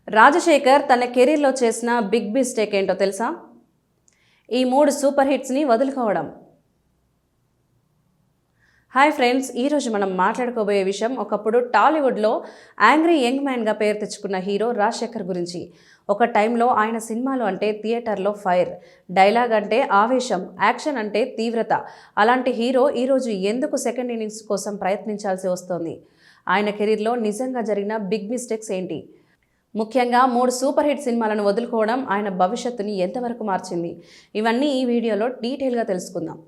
రాజశేఖర్ తన కెరీర్లో చేసిన బిగ్ మిస్టేక్ ఏంటో తెలుసా? ఈ 3 సూపర్ హిట్స్ని వదులుకోవడం. హాయ్ ఫ్రెండ్స్, ఈరోజు మనం మాట్లాడుకోబోయే విషయం ఒకప్పుడు టాలీవుడ్లో యాంగ్రీ యంగ్ మ్యాన్గా పేరు తెచ్చుకున్న హీరో రాజశేఖర్ గురించి. ఒక టైంలో ఆయన సినిమాలు అంటే థియేటర్లో ఫైర్, డైలాగ్ అంటే ఆవేశం, యాక్షన్ అంటే తీవ్రత. అలాంటి హీరో ఈరోజు ఎందుకు సెకండ్ ఇన్నింగ్స్ కోసం ప్రయత్నించాల్సి వస్తోంది? ఆయన కెరీర్లో నిజంగా జరిగిన బిగ్ మిస్టేక్స్ ఏంటి? ముఖ్యంగా 3 సూపర్ హిట్ సినిమాలను వదులుకోవడం ఆయన భవిష్యత్తుని ఎంతవరకు మార్చింది? ఇవన్నీ ఈ వీడియోలో డీటెయిల్గా తెలుసుకుందాం.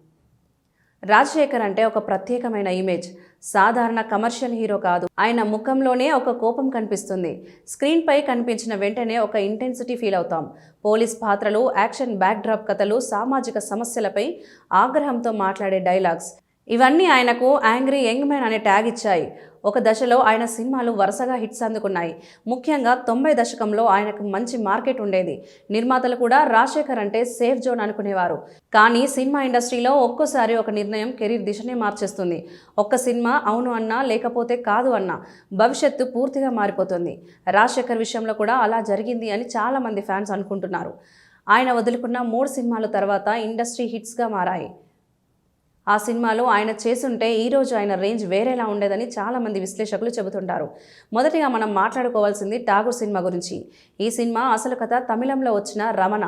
రాజశేఖర్ అంటే ఒక ప్రత్యేకమైన ఇమేజ్. సాధారణ కమర్షియల్ హీరో కాదు. ఆయన ముఖంలోనే ఒక కోపం కనిపిస్తుంది. స్క్రీన్పై కనిపించిన వెంటనే ఒక ఇంటెన్సిటీ ఫీల్ అవుతాం. పోలీస్ పాత్రలు, యాక్షన్ బ్యాక్డ్రాప్ కథలు, సామాజిక సమస్యలపై ఆగ్రహంతో మాట్లాడే డైలాగ్స్, ఇవన్నీ ఆయనకు యాంగ్రీ యంగ్ మ్యాన్ అనే ట్యాగ్ ఇచ్చాయి. ఒక దశలో ఆయన సినిమాలు వరుసగా హిట్స్ అందుకున్నాయి. ముఖ్యంగా 90 దశకంలో ఆయనకు మంచి మార్కెట్ ఉండేది. నిర్మాతలు కూడా రాజశేఖర్ అంటే సేఫ్ జోన్ అనుకునేవారు. కానీ సినిమా ఇండస్ట్రీలో ఒక్కోసారి ఒక నిర్ణయం కెరీర్ దిశనే మార్చేస్తుంది. ఒక్క సినిమా అవును అన్నా లేకపోతే కాదు అన్నా భవిష్యత్తు పూర్తిగా మారిపోతుంది. రాజశేఖర్ విషయంలో కూడా అలా జరిగింది అని చాలామంది ఫ్యాన్స్ అనుకుంటున్నారు. ఆయన వదులుకున్న 3 సినిమాల తర్వాత ఇండస్ట్రీ హిట్స్గా మారాయి. ఆ సినిమాలో ఆయన చేసుంటే ఈరోజు ఆయన రేంజ్ వేరేలా ఉండేదని చాలామంది విశ్లేషకులు చెబుతుంటారు. మొదటిగా మనం మాట్లాడుకోవాల్సింది ఠాగూర్ సినిమా గురించి. ఈ సినిమా అసలు కథ తమిళంలో వచ్చిన రమణ.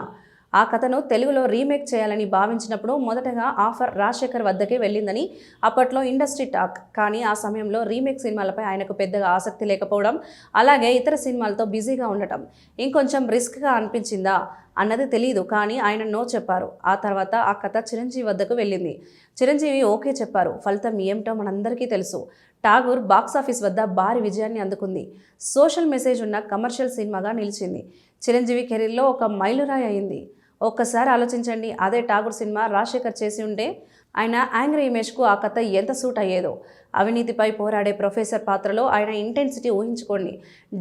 ఆ కథను తెలుగులో రీమేక్ చేయాలని భావించినప్పుడు మొదటగా ఆఫర్ రాజశేఖర్ వద్దకే వెళ్ళిందని అప్పట్లో ఇండస్ట్రీ టాక్. కానీ ఆ సమయంలో రీమేక్ సినిమాలపై ఆయనకు పెద్దగా ఆసక్తి లేకపోవడం, అలాగే ఇతర సినిమాలతో బిజీగా ఉండటం ఇంకొంచెం రిస్క్గా అనిపించిందా అన్నది తెలియదు. కానీ ఆయన నో చెప్పారు. ఆ తర్వాత ఆ కథ చిరంజీవి వద్దకు వెళ్ళింది. చిరంజీవి ఓకే చెప్పారు. ఫలితం ఏమిటో మనందరికీ తెలుసు. ఠాగూర్ బాక్సాఫీస్ వద్ద భారీ విజయాన్ని అందుకుంది. సోషల్ మెసేజ్ ఉన్న కమర్షియల్ సినిమాగా నిలిచింది. చిరంజీవి కెరీర్లో ఒక మైలురాయి అయింది. ఒక్కసారి ఆలోచించండి, అదే ఠాగూర్ సినిమా రాజశేఖర్ చేసి ఉంటే ఆయన యాంగ్రీ ఇమేజ్కు ఆ కథ ఎంత సూట్ అయ్యేదో. అవినీతిపై పోరాడే ప్రొఫెసర్ పాత్రలో ఆయన ఇంటెన్సిటీ ఊహించుకోండి.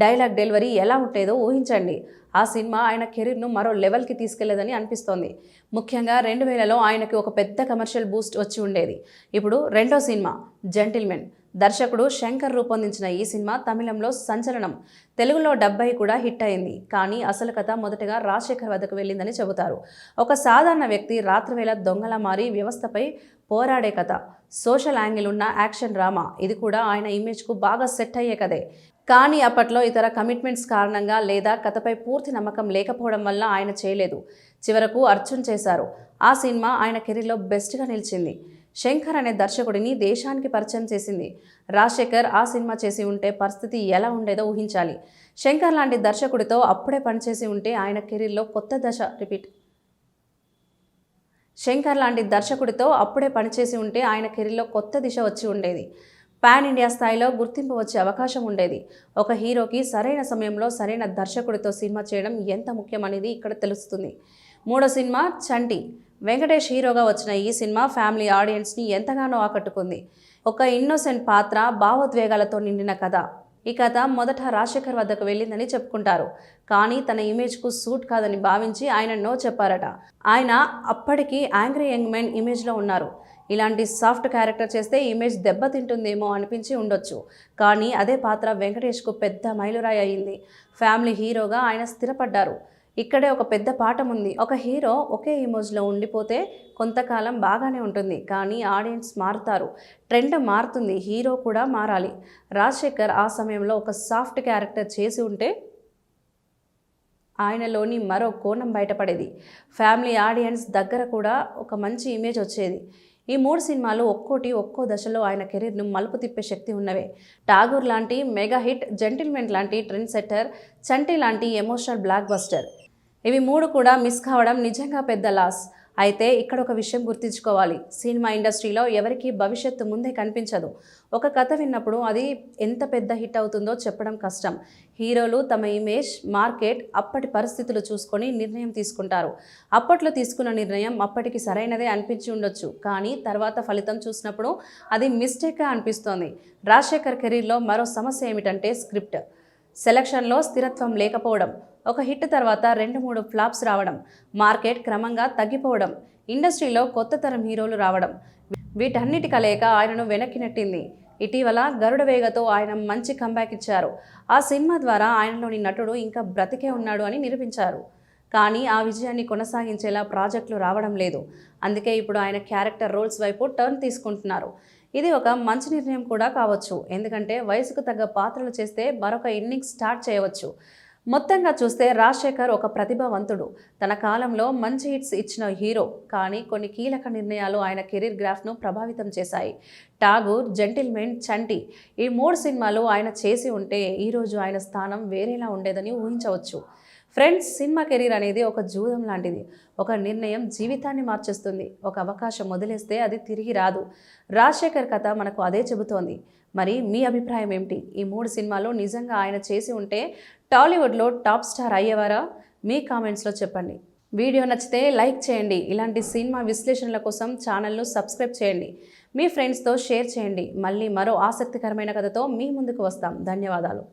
డైలాగ్ డెలివరీ ఎలా ఉంటేదో ఊహించండి. ఆ సినిమా ఆయన కెరీర్ను మరో లెవెల్కి తీసుకెళ్లేదని అనిపిస్తోంది. ముఖ్యంగా 2000లో ఆయనకి ఒక పెద్ద కమర్షియల్ బూస్ట్ వచ్చి ఉండేది. ఇప్పుడు రెండో సినిమా జెంటిల్మెన్. దర్శకుడు శంకర్ రూపొందించిన ఈ సినిమా తమిళంలో సంచలనం, తెలుగులో 70 కూడా హిట్ అయింది. కానీ అసలు కథ మొదటగా రాజశేఖర్ వద్దకు వెళ్ళిందని చెబుతారు. ఒక సాధారణ వ్యక్తి రాత్రివేళ దొంగలా మారి వ్యవస్థపై పోరాడే కథ. సోషల్ యాంగిల్ ఉన్న యాక్షన్ డ్రామా. ఇది కూడా ఆయన ఇమేజ్కు బాగా సెట్ అయ్యే కథే. కానీ అప్పట్లో ఇతర కమిట్మెంట్స్ కారణంగా లేదా కథపై పూర్తి నమ్మకం లేకపోవడం వల్ల ఆయన చేయలేదు. చివరకు అర్జున్ చేశారు. ఆ సినిమా ఆయన కెరీర్లో బెస్ట్గా నిలిచింది. శంకర్ అనే దర్శకుడిని దేశానికి పరిచయం చేసింది. రాజశేఖర్ ఆ సినిమా చేసి ఉంటే పరిస్థితి ఎలా ఉండేదో ఊహించాలి. శంకర్ లాంటి దర్శకుడితో అప్పుడే పనిచేసి ఉంటే ఆయన కెరీర్లో కొత్త దశ శంకర్ లాంటి దర్శకుడితో అప్పుడే పనిచేసి ఉంటే ఆయన కెరీర్లో కొత్త దిశ వచ్చి ఉండేది. పాన్ ఇండియా స్థాయిలో గుర్తింపు వచ్చే అవకాశం ఉండేది. ఒక హీరోకి సరైన సమయంలో సరైన దర్శకుడితో సినిమా చేయడం ఎంత ముఖ్యమనేది ఇక్కడ తెలుస్తుంది. మూడో సినిమా చంటి. వెంకటేష్ హీరోగా వచ్చిన ఈ సినిమా ఫ్యామిలీ ఆడియన్స్ని ఎంతగానో ఆకట్టుకుంది. ఒక ఇన్నోసెంట్ పాత్ర, భావోద్వేగాలతో నిండిన కథ. ఈ కథ మొదట రాజశేఖర్ వద్దకు వెళ్ళిందని చెప్పుకుంటారు. కానీ తన ఇమేజ్కు సూట్ కాదని భావించి ఆయన నో చెప్పారట. ఆయన అప్పటికి యాంగ్రీ యంగ్ మ్యాన్ ఇమేజ్లో ఉన్నారు. ఇలాంటి సాఫ్ట్ క్యారెక్టర్ చేస్తే ఇమేజ్ దెబ్బతింటుందేమో అనిపించి ఉండొచ్చు. కానీ అదే పాత్ర వెంకటేష్కు పెద్ద మైలురాయి అయింది. ఫ్యామిలీ హీరోగా ఆయన స్థిరపడ్డారు. ఇక్కడే ఒక పెద్ద పాఠం ఉంది. ఒక హీరో ఒకే ఇమేజ్లో ఉండిపోతే కొంతకాలం బాగానే ఉంటుంది. కానీ ఆడియన్స్ మారుతారు, ట్రెండ్ మారుతుంది, హీరో కూడా మారాలి. రాజశేఖర్ ఆ సమయంలో ఒక సాఫ్ట్ క్యారెక్టర్ చేసి ఉంటే ఆయనలోని మరో కోణం బయటపడేది. ఫ్యామిలీ ఆడియన్స్ దగ్గర కూడా ఒక మంచి ఇమేజ్ వచ్చేది. ఈ 3 సినిమాలు ఒక్కోటి ఒక్కో దశలో ఆయన కెరీర్ను మలుపు తిప్పే శక్తి ఉన్నవే. ఠాగూర్ లాంటి మెగా హిట్, జెంటిల్మెన్ లాంటి ట్రెండ్ సెట్టర్, చంటి లాంటి ఎమోషనల్ బ్లాక్ బస్టర్. ఇవి 3 కూడా మిస్ కావడం నిజంగా పెద్ద లాస్. అయితే ఇక్కడ ఒక విషయం గుర్తుంచుకోవాలి. సినిమా ఇండస్ట్రీలో ఎవరికీ భవిష్యత్తు ముందే కనిపించదు. ఒక కథ విన్నప్పుడు అది ఎంత పెద్ద హిట్ అవుతుందో చెప్పడం కష్టం. హీరోలు తమ ఇమేజ్, మార్కెట్, అప్పటి పరిస్థితులు చూసుకొని నిర్ణయం తీసుకుంటారు. అప్పట్లో తీసుకున్న నిర్ణయం అప్పటికి సరైనదే అనిపించి ఉండొచ్చు. కానీ తర్వాత ఫలితం చూసినప్పుడు అది మిస్టేక్గా అనిపిస్తోంది. రాజశేఖర్ కెరీర్లో మరో సమస్య ఏమిటంటే స్క్రిప్ట్ సెలక్షన్లో స్థిరత్వం లేకపోవడం. ఒక హిట్ తర్వాత 2-3 ఫ్లాప్స్ రావడం, మార్కెట్ క్రమంగా తగ్గిపోవడం, ఇండస్ట్రీలో కొత్త తరం హీరోలు రావడం, వీటన్నిటి కలయిక ఆయనను వెనక్కి నెట్టింది. ఇటీవల గరుడవేగతో ఆయన మంచి కంబ్యాక్ ఇచ్చారు. ఆ సినిమా ద్వారా ఆయనలోని నటుడు ఇంకా బ్రతికే ఉన్నాడు అని నిరూపించారు. కానీ ఆ విజయాన్ని కొనసాగించేలా ప్రాజెక్టులు రావడం లేదు. అందుకే ఇప్పుడు ఆయన క్యారెక్టర్ రోల్స్ వైపు టర్న్ తీసుకుంటున్నారు. ఇది ఒక మంచి నిర్ణయం కూడా కావచ్చు. ఎందుకంటే వయసుకు తగ్గ పాత్రలు చేస్తే మరొక ఇన్నింగ్స్ స్టార్ట్ చేయవచ్చు. మొత్తంగా చూస్తే రాజశేఖర్ ఒక ప్రతిభావంతుడు. తన కాలంలో మంచి హిట్స్ ఇచ్చిన హీరో. కానీ కొన్ని కీలక నిర్ణయాలు ఆయన కెరీర్ గ్రాఫ్ను ప్రభావితం చేశాయి. ఠాగూర్, జెంటిల్మెన్, చంటి ఈ 3 సినిమాలు ఆయన చేసి ఉంటే ఈరోజు ఆయన స్థానం వేరేలా ఉండేదని ఊహించవచ్చు. ఫ్రెండ్స్, సినిమా కెరీర్ అనేది ఒక జూదం లాంటిది. ఒక నిర్ణయం జీవితాన్ని మార్చేస్తుంది. ఒక అవకాశం వదిలేస్తే అది తిరిగి రాదు. రాజశేఖర్ కథ మనకు అదే చెబుతోంది. మరి మీ అభిప్రాయం ఏమిటి? ఈ 3 సినిమాలు నిజంగా ఆయన చేసి ఉంటే టాలీవుడ్లో టాప్ స్టార్ అయ్యేవారా? మీ కామెంట్స్లో చెప్పండి. వీడియో నచ్చితే లైక్ చేయండి. ఇలాంటి సినిమా విశ్లేషణల కోసం ఛానల్ను సబ్స్క్రైబ్ చేయండి. మీ ఫ్రెండ్స్తో షేర్ చేయండి. మళ్ళీ మరో ఆసక్తికరమైన కథతో మీ ముందుకు వస్తాం. ధన్యవాదాలు.